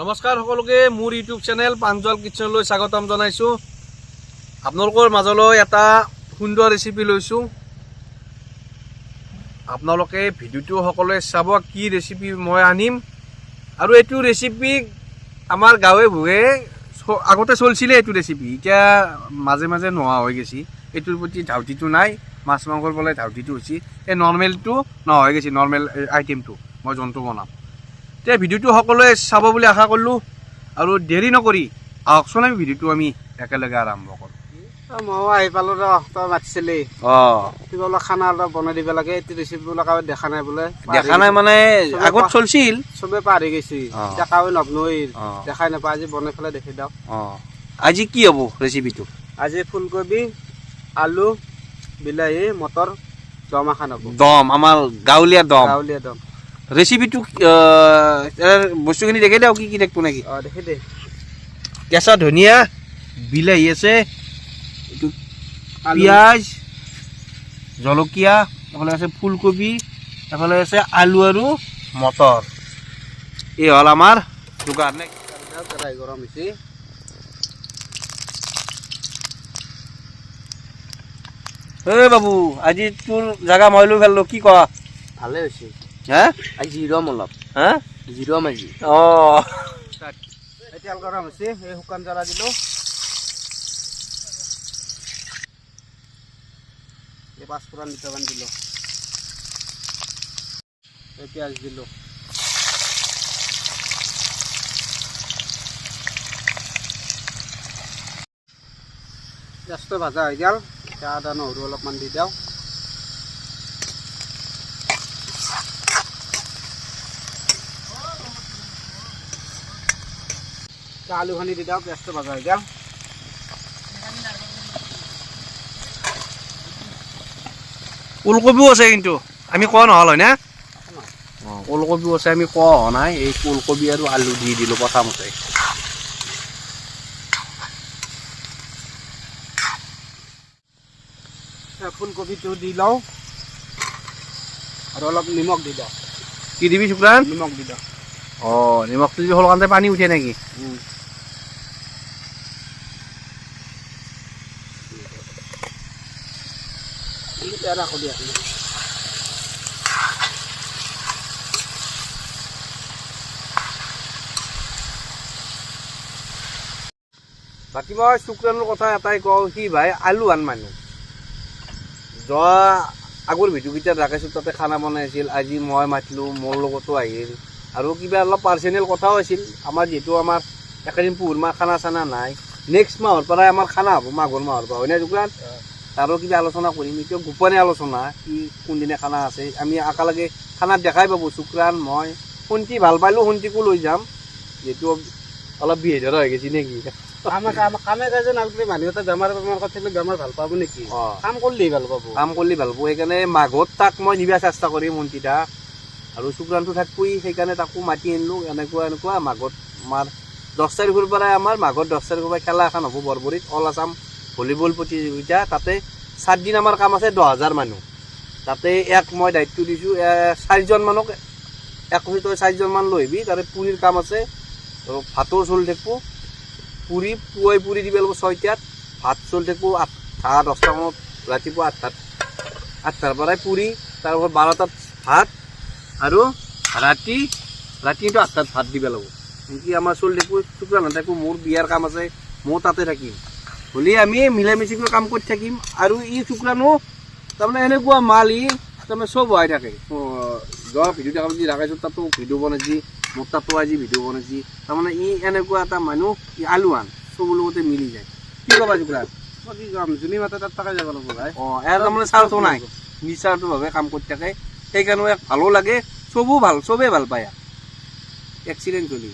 নমস্কাৰ সকলোকে মোৰ ইউটিউব চেনেল পাঞ্জল কিচেনলৈ স্বাগতম জনাইছোঁ। আপোনালোকৰ মাজলৈ এটা সুন্দৰ ৰেচিপি লৈছোঁ। আপোনালোকে ভিডিঅ'টো সকলোৱে চাব কি ৰেচিপি মই আনিম। আৰু এইটো ৰেচিপি আমাৰ গাঁৱে ভূঞে আগতে চলিছিলে এইটো ৰেচিপি, এতিয়া মাজে মাজে নোহোৱা হৈ গৈছে। এইটোৰ প্ৰতি ধাউতিটো নাই, মাছ মাংসৰ বোলে ধাউতিটো হৈছে। এই নৰ্মেলটো নোহোৱা হৈ গৈছে, নৰ্মেল আইটেমটো মই যোনটো বনাম। এতিয়া ভিডিঅ'টো সকলোৱে চাব বুলি আশা কৰিলোঁ আৰু দেৰি নকৰি আহকচোন আমি ভিডিঅ'টো আমি একেলগে আৰম্ভ কৰোঁ। ময়ো আহি পালোঁ ৰ, তই মাতিছিলি। কিবা বোলে খানা অলপ বনাই দিব লাগে, এইটো ৰেচিপি বোলে কাৰোবাৰ দেখা নাই বোলে। দেখা নাই মানে আগত চলিছিল, চবে পাহৰি গৈছে, এতিয়া কাৰোৱে নবনই দেখাই নাপায়। আজি বনাই পেলাই দেখি দিওঁ। আজি কি হ'ব ৰেচিপিটো? আজি ফুলকবি, আলু, বিলাহী, মটৰ দম এখন হ'ব। দম, আমাৰ গাঁৱলীয়া দম। গাঁৱলীয়া দম ৰেচিপিটো বস্তুখিনি দেখি দিওঁ, কি কি দেখো নেকি? দেখি দে। কেঁচা ধনিয়া, বিলাহী আছে, এইটো পিঁয়াজ, জলকীয়া, এইফালে আছে ফুলকবি, এইফালে আছে আলু আৰু মটৰ। এই হ'ল আমাৰ যোগাৰ নে? কেৰাহী গৰম হৈছে। এই বাবু, আজি তোৰ জাগা মই লৈ ফেললো, কি কোৱা? ভালে হৈছে। হা আজি জিৰম অলপ, হা জিৰম আজি। তেল গৰম হৈছে, এই শুকান জ্বলা দিলোঁ, এই পাঁচফোৰণ দুটামান দিলোঁ, এই পিঁয়াজ দিলোঁ, পিঁয়াজটো ভাজা হৈ গ'ল। এতিয়া আদা নহৰু অলপমান দি দিওঁ। আলুখিনি দি দিওঁ, পিঁয়াজটো ভাজা হৈ গ'ল। ওলকবিও আছে কিন্তু আমি কোৱা নহ'ল হয় না? ওলকবিও আছে, আমি কোৱা হোৱা নাই। এই ওলকবি আৰু আলু দি দিলোঁ প্ৰথমতে। ফুলকবিটো দি লওঁ আৰু অলপ নিমখ দি দিওঁ। কি দিবি শুক্ৰান? নিমখ দি দিওঁ। নিমখটো যদি হ'ল কাৰণে পানী উঠে নেকি? ৰাখো দিয়া। বাকী মই শুক্ৰানৰ কথা এটাই কওঁ, সি ভাই আলু আন মানুহ যোৱা আগৰ ভিডিঅ'কেইটাত ৰাখিছোঁ, তাতে খানা বনাইছিল। আজি মই মাতিলোঁ, মোৰ লগতো আহিল আৰু কিবা অলপ পাৰ্চনেল কথাও আছিল। আমাৰ যিহেতু আমাৰ একেদিন পুহুৰ মাহ খানা চানা নাই, নেক্সট মাহৰ পৰাই আমাৰ খানা হ'ব, মাঘৰ মাহৰ পৰা, হয়নে শুক্ৰান? তাৰো কিবা আলোচনা কৰিম, এতিয়া গোপনে আলোচনা, কি কোনদিনা খানা আছে আমি একেলগে খানাত দেখাই পাব। শুক্ৰান, মই শুনতি ভাল পালোঁ, শুনতিকো লৈ যাম, যিহেতু অলপ বিহেদৰ হৈ গৈছে নেকি? কামে কাজে নালগিলে মানুহ এটা বেমাৰ থাকিলে বেমাৰ ভাল পাব নেকি? কাম কৰিলেই ভাল পাব, কাম কৰিলে ভাল পাব। সেইকাৰণে মাঘত তাক মই নিবা চেষ্টা কৰিম শুনতিতাক, আৰু শুক্ৰানটো থাকবই, সেইকাৰণে তাকো মাতি আনিলোঁ। এনেকুৱা মাঘত আমাৰ 10 তাৰিখৰ পৰাই আমাৰ মাঘৰ 10 তাৰিখৰ পৰা খেলা এখন হ'ব বৰবৰীত, অল আছাম ভলীবল প্ৰতিযোগিতা। তাতে 7 দিন আমাৰ কাম আছে, 10,000 মানুহ। তাতে মই দায়িত্ব দিছোঁ 4জন মানুহক, তই 4জনমান লৈ আহিবি। তাতে পুৰীৰ কাম আছে, ভাতৰ চলি থাকিব, পুৰি পুৱাই পুৰি দিব লাগিব 6টাত, ভাত চলি থাকিব 8-10টা মানত, ৰাতিপুৱা 8টাৰ পৰাই পুৰি, তাৰপৰা 12টাত ভাত, আৰু ৰাতিটো 8টাত ভাত দিব লাগিব। এনেকৈ আমাৰ চলি থাকিব। শুক্ৰান নাথাকিব, মোৰ বিয়াৰ কাম আছে, মই তাতে থাকিম, হ'লে আমি মিলাই মিচিকৈ কাম কৰি থাকিম। আৰু ই শুক্ৰানো তাৰমানে এনেকুৱা মাল, ই তাৰমানে চব হোৱাই থাকে। যোৱা ভিডিঅ' দেখা যদি ৰাখাইছোঁ, তাতো ভিডিঅ' বনাইছি, মোৰ তাতো আজি ভিডিঅ' বনাইছি। তাৰমানে ই এনেকুৱা এটা মানুহ, ই আলু আন চবৰ লগতে মিলি যায়। কি ক'বা শুক্ৰান? মই কি কাম, যোনী মাতে তাত তাকে যাব লাগিব ভাই। ইয়াৰ তাৰমানে স্বাৰ্থ নাই, নিস্বাৰ্থভাৱে কাম কৰি থাকে। সেইকাৰণে ইয়াক ভালো লাগে, চবেই ভাল পায়। এক্সিলেণ্ট চলি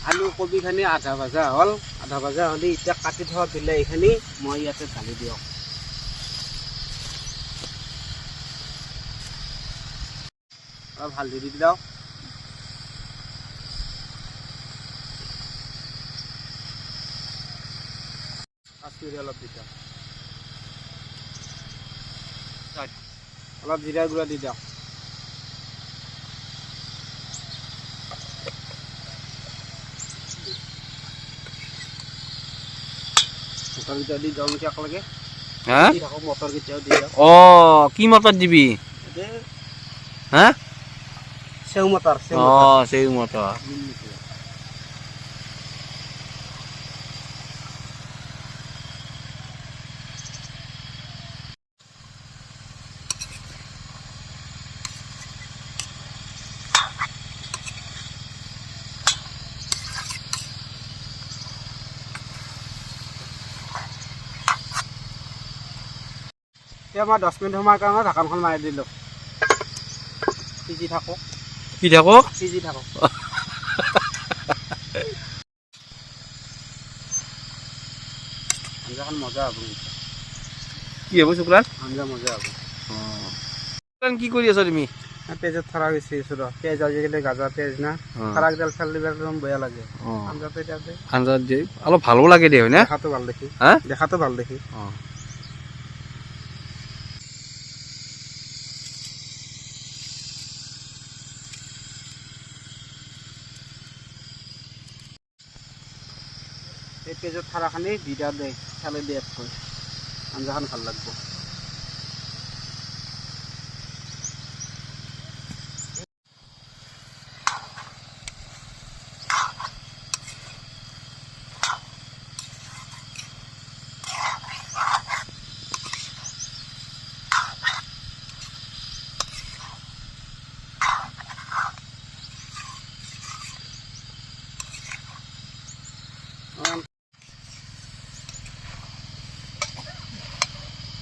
আলু কবিখিনি আধা ভাজা হ'ল, আধা ভাজা হ'লে এতিয়া কাটি থোৱা বিলাহীখিনি মই ইয়াতে ঢালি দিওঁ। অলপ হালধি দি দিওঁ, কাশ্মীৰি অলপ দি দিওঁ, অলপ জিৰা গুঁড়া দি দিওঁ, মটৰ কেইটা দি যাওঁ নেকি একেলগে হা দি থাকোঁ মটৰ কেইটাও দি যাওঁ কি মটৰ দিবি হা চেউ মটৰ চেউ মটৰ এতিয়া মই 10 মিনিট সময় কাৰণে ঢাকনখন মাৰি দিলোঁ সিজি থাকক কি থাকক সিজি থাকক আঞ্জাখন মজা হ'ব কি হ'ব শুক্ৰান আঞ্জা মজা হ'ব শুক্ৰান কি কৰি আছা তুমি পেজত থৰা গৈছে পেঁয়াজ আজিকালি গাজা পেঁয়াজ না থৰাকডাল ফেলি একদম বেয়া লাগে আঞ্জাটো এতিয়া আঞ্জাত দিয়ে অলপ ভালো লাগে দে হয় না দেখাটো ভাল দেখি হা দেখাটো ভাল দেখি এই পেজত থৰাখিনি ভিডা দে খালে দিয়ে থৈ আঞ্জাখন ভাল লাগব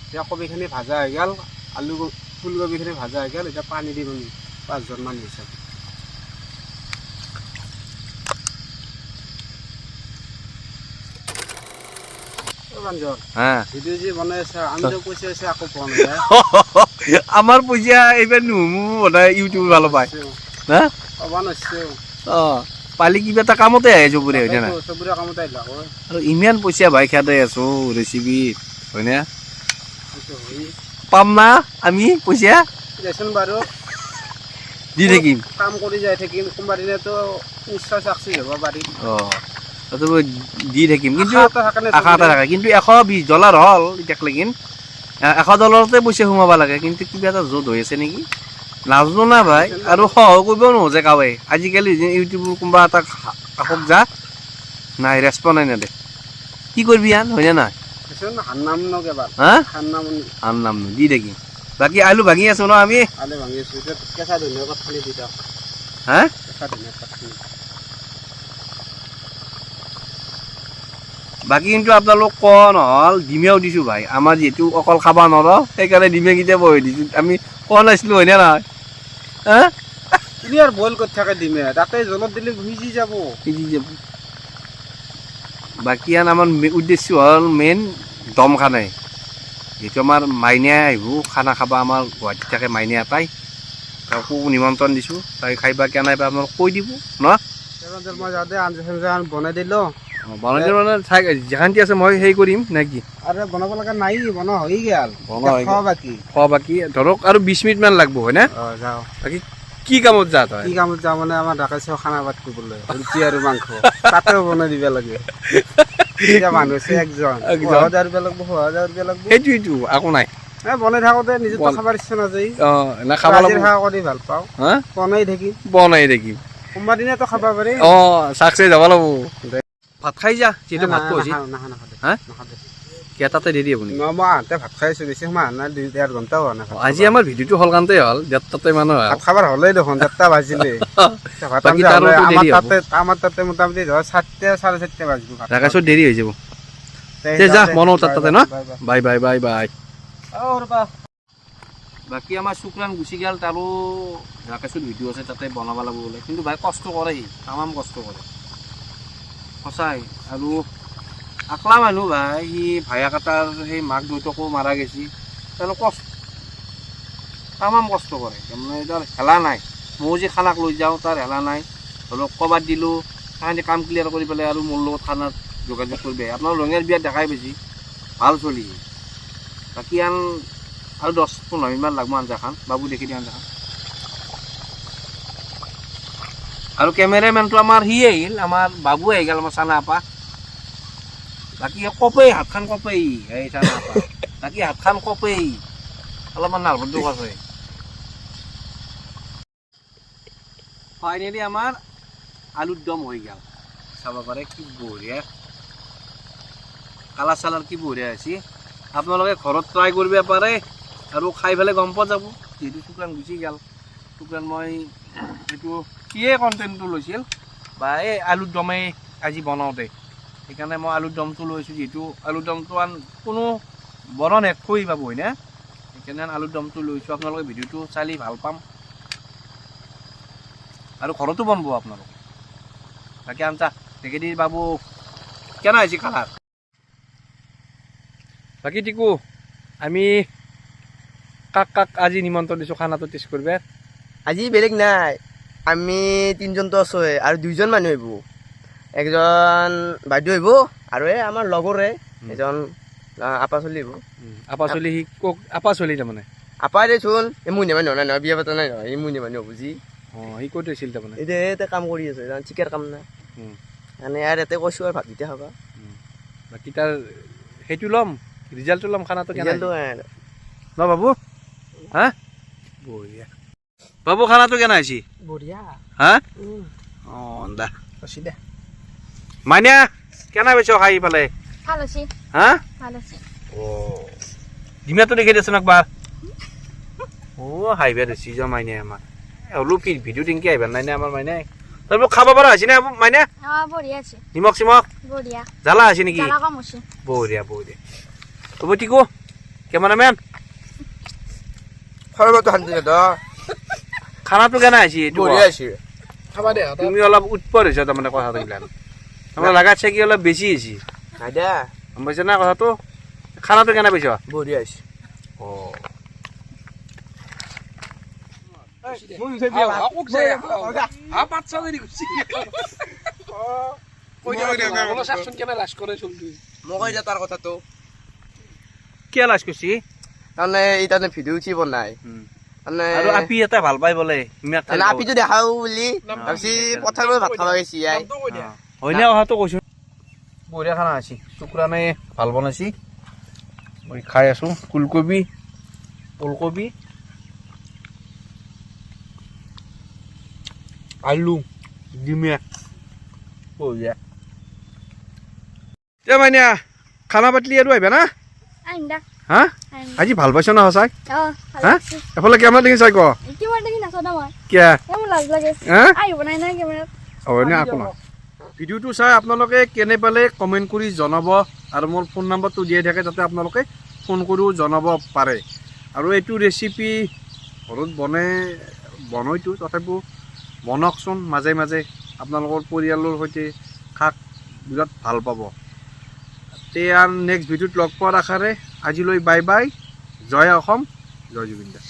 এতিয়া কবিখিনি ভাজা হৈ গ'ল আলু ফুলকবিখিনি ভাজা হৈ গ'ল এতিয়া পানী দিম আমি 5জনমান হিচাপে ভিডিঅ' যি বনাই আছে আমিতো পইচা আছে আকৌ পোৱা নাই আমাৰ পইচা এইবাৰ নুমু বনাই ইউটিউব ভাল পায় না পাবা নাছিল পালি কিবা এটা কামতে আহে চবৰে হয় না চবৰে কামতে আহিলা আৰু ইমান পইচা ভাই খাই আছো ৰেচিপি হয় না পাম না আমি পইচা দেচোন বাৰু দি থাকিম কাম কৰি যাই থাকিম কোনোবা দিনাতো নিশ্চয় চাকচেছ হ'ব পাৰিম দি থাকিম কিন্তু আশা এটা থাকে কিন্তু $120 হ'ল এতিয়ালৈকে $100 পইচা সোমাব লাগে কিন্তু কিবা এটা য'ত হৈ আছে নেকি নাজানো না ভাই আৰু সহায় কৰিব নোখোজে কাৱে আজিকালি ইউটিউবৰ কোনোবা এটা কাষত যা নাই ৰেচপন্স নাই নেদে কি কৰিবি আন হয়নে নাই আন নাম দি থাকিম বাকী আলু ভাঙি আছো ন আমি কেঁচা ধনিয়া পাত খালি দি দিওঁ হা কেঁচা ধনিয়া পাত খালি বাকী কিন্তু আপোনালোক কোৱা নহ'ল ডিমেও দিছোঁ ভাই আমাৰ যিহেতু অকল খাব নোৱাৰোঁ সেইকাৰণে ডিমেকেইটা বহি দিছোঁ আমি কোৱা নাছিলোঁ হয়নে নহয় হা তুমি আৰু বইল কৰি থাকে ডিমে তাতে জলত দিলে সিজি যাব বাকী আন আমাৰ উদ্দেশ্য হ'ল মেইন দম খানাই যিহেতু আমাৰ মাইনা আহিব খানা খাব আমাৰ গুৱাহাটীত থাকে মাইনা এটাই তাকো নিমন্ত্ৰণ দিছোঁ তাই খাইবা কেনাই বা আপোনালোক কৈ দিব ন মই যাওঁতে আঞ্জা চাঞ্জা বনাই দিলোঁ বনাই দিলে মানে যেখানটি আছে মই হেৰি কৰিম নে কি আৰু বনাব লগা নাই বনোৱা হৈ গ'ল খোৱা বাকী ধৰক আৰু 20 মিনিটমান লাগব হয় না যাওঁ বাকী কি কামত যা তই কি কামত যাওঁ মানে আমাৰ ডাকাইছেও খানা পাত কৰিবলৈ ৰুটি আৰু মাংস তাতেও বনাই দিব লাগে এতিয়া মানুহ আছে একজন সেইটোৱেইটো একো নাই বনাই থাকোঁতে নিজেতো খাবৰ ইচ্ছা নাযায় খাব কৰি ভাল পাওঁ বনাই থাকিম কোনোবা দিনাতো খাব পাৰি চাকচেছ যাব লাগিব ভাত খাই যা যিহেতু ভাতটো হৈছে তাতে দেৰি হ'ব নেকি মই আহোঁতে ভাত খাই আছোঁ বেছি সময় নাই 2-1.5 ঘণ্টা হোৱা নাই আজি আমাৰ ভিডিঅ'টো সলকান্তে হ'ল তাতে মানুহ ভাত খাবৰ হ'লেই দেখোন 4টা বাজিলে আমাৰ তাতে মোটামুটি ধৰ 4:30 বাজিব ৰাকেশৰ দেৰি হৈ যাব যা মনৰ তাতে ন বাই বাই বাই বাই বাকী আমাৰ শুক্ৰান গুচি গ'ল তাৰো ৰাকেশৰ ভিডিঅ' আছে তাতে বনাব লাগিব বোলে কিন্তু ভাই কষ্ট কৰে সি তামাম কষ্ট কৰে সঁচাই আৰু আকলা মানুহ ভাই সি ভায়া কাটাৰ সেই মাক দেউতাকো মাৰা গেছি তেওঁলোক তামাম কষ্ট কৰে তাৰমানে তাৰ হেলা নাই ময়ো যে খানাক লৈ যাওঁ তাৰ হেলা নাই ধৰক ক'ৰবাত দিলোঁ তাহাঁতে কাম ক্লিয়াৰ কৰি পেলাই আৰু মোৰ লগত খানাত যোগাযোগ কৰিব আপোনাৰ ৰঙীয়াৰ বিয়াত দেখাই বেছি ভাল চলি বাকী আন আৰু 10-15 মিনিটমান লাগব আঞ্জাখন বাবু দেখি দিয়ে আঞ্জাখন আৰু কেমেৰামেনটো আমাৰ সি আহিল আমাৰ বাবু আহি গ'ল আমাৰ চানা আপা বাকী কপেই হাতখন কপেই এই চানা বাকী হাতখন কপেই অলপমান নাৰ্ভৰ দুখ আছে ফাইনেলি আমাৰ আলুৰ দম হৈ গেল চাব পাৰে কি বঢ়িয়া কালাৰ চালাৰ কি বঢ়িয়া হৈছে আপোনালোকে ঘৰত ট্ৰাই কৰিব পাৰে আৰু খাই পেলাই গম পোৱা যাব যিহেতু শুকান গুচি গেল শুকান মই এইটো কিয়ে কণ্টেণ্টটো লৈছিল বা এই আলুৰ দমেই আজি বনাওঁতে সেইকাৰণে মই আলুৰ দমটো লৈছোঁ যিহেতু আলুৰ দমটো আন কোনো বৰণ এক কৰি পাব হয়নে সেইকাৰণে আলুৰ দমটো লৈছোঁ আপোনালোকে ভিডিঅ'টো চালি ভাল পাম আৰু ঘৰতো বনাব আপোনালোকে বাকী আনচা দেখি বাবু কেনে হৈছে কালাৰ বাকী টিকু আমি কাক কাক আজি নিমন্ত্ৰণ দিছোঁ খানাটো টেষ্ট কৰিব আজি বেলেগ নাই আমি তিনিজনতো আছো আৰু দুইজন মানুহ আহিব একজন বাইদেউ আহিব আৰু এই আমাৰ লগৰে এজন আপা চলি আহিব আপা চলি সি কক আপা চলি তাৰমানে আপা দেচোন এই মুনি মানুহ নাই নহয় বিয়া পতা নাই নহয় এই মুনি মানুহ বুজি অঁ সি ক'ত হৈছিল তাৰমানে এতিয়া ইয়াতে কাম কৰি আছে চিকাৰ কাম নাই মানে ইয়াৰ ইয়াতে কৈছোঁ আৰু ভাতকেইটা খাবা বাকী তাৰ সেইটো ল'ম ৰিজাল্টটো ল'ম খানাটো ৰিজাল্টটো ন বাবু হা বঢ়িয়া বাবু খানাটো কেনে হৈছে বঢ়িয়া হা অঁ দা কৈছি দে মাইনা কেনে পাইছ খাই পালে ভাল হৈছে হা ভাল হৈছে অঁ ডিমাটো দেখি দেচোন একবাৰ অঁ হাইবা দেছি যোৱা মাইনে আমাৰ হ'লেও ভিডিঅ' টিংকি আহিবা নাই নে আমাৰ মাইনাই তাৰপৰা খাব পৰা হৈছে নে মাইনা বঢ়িয়া আছে নিমখ চিমখ বঢ়িয়া জ্বালা হৈছে নেকি জ্বালা কম হৈছে বঢ়িয়া বঢ়িয়া হ'ব টিকু কেমেৰামেন সৰ্বতো শান্তি খানাটো কেনে হৈছে এইটো বঢ়িয়া আছে খাবা দে তুমি অলপ উৎপৰ হৈছা তাৰমানে কথাটো গিলান আমাৰ লাগাত চাকি অলপ বেছি হৈছে নাই দে গম পাইছা না কথাটো খানাটো কেনে পাইছ বঢ়িয়া আছে অঁ মই কৈ তাৰ কথাটো কিয় লাজ কৰিছি তাৰমানে এই তাৰমানে ভিডিঅ' উঠিব নাই মানে আৰু আপি এটা ভাল পাই বোলে আপিটো দেখাও বুলি ভাবছি পথাৰত ভাত খাব গৈছি হয়নে কথাটো কৈছো বঢ়িয়া খানা আছে শুক্ৰানে ভাল বনাইছি মই খাই আছো ফুলকবি ওলকবি আলু ডিমে বঢ়িয়া এতিয়া মাইনা খানা পাতলি আৰু আহিবা না আইন্দা হা আজি ভাল পাইছ না সঁচাই ভাল হা লাগছে এফালে কেমেৰা দেখি চাই ক কিমান দেখি নাচাওঁ মই কিয়া মোৰ লাজ লাগে হা আহিব নাই নাই কেমেৰাত হয়নে আকৌ ভিডিঅ'টো চাই আপোনালোকে কেনে পালে কমেণ্ট কৰি জনাব আৰু মোৰ ফোন নম্বৰটো দিয়াই থাকে যাতে আপোনালোকে ফোন কৰিও জনাব পাৰে আৰু এইটো ৰেচিপি ঘৰত বনাইতো তথাপিও বনাওকচোন মাজে মাজে আপোনালোকৰ পৰিয়ালৰ সৈতে খাক বিৰাট ভাল পাব তে আৰু নেক্সট ভিডিঅ'ত লগ পোৱাৰ আশাৰে আজিলৈ বাই বাই জয় অসম জয় জুবিন দা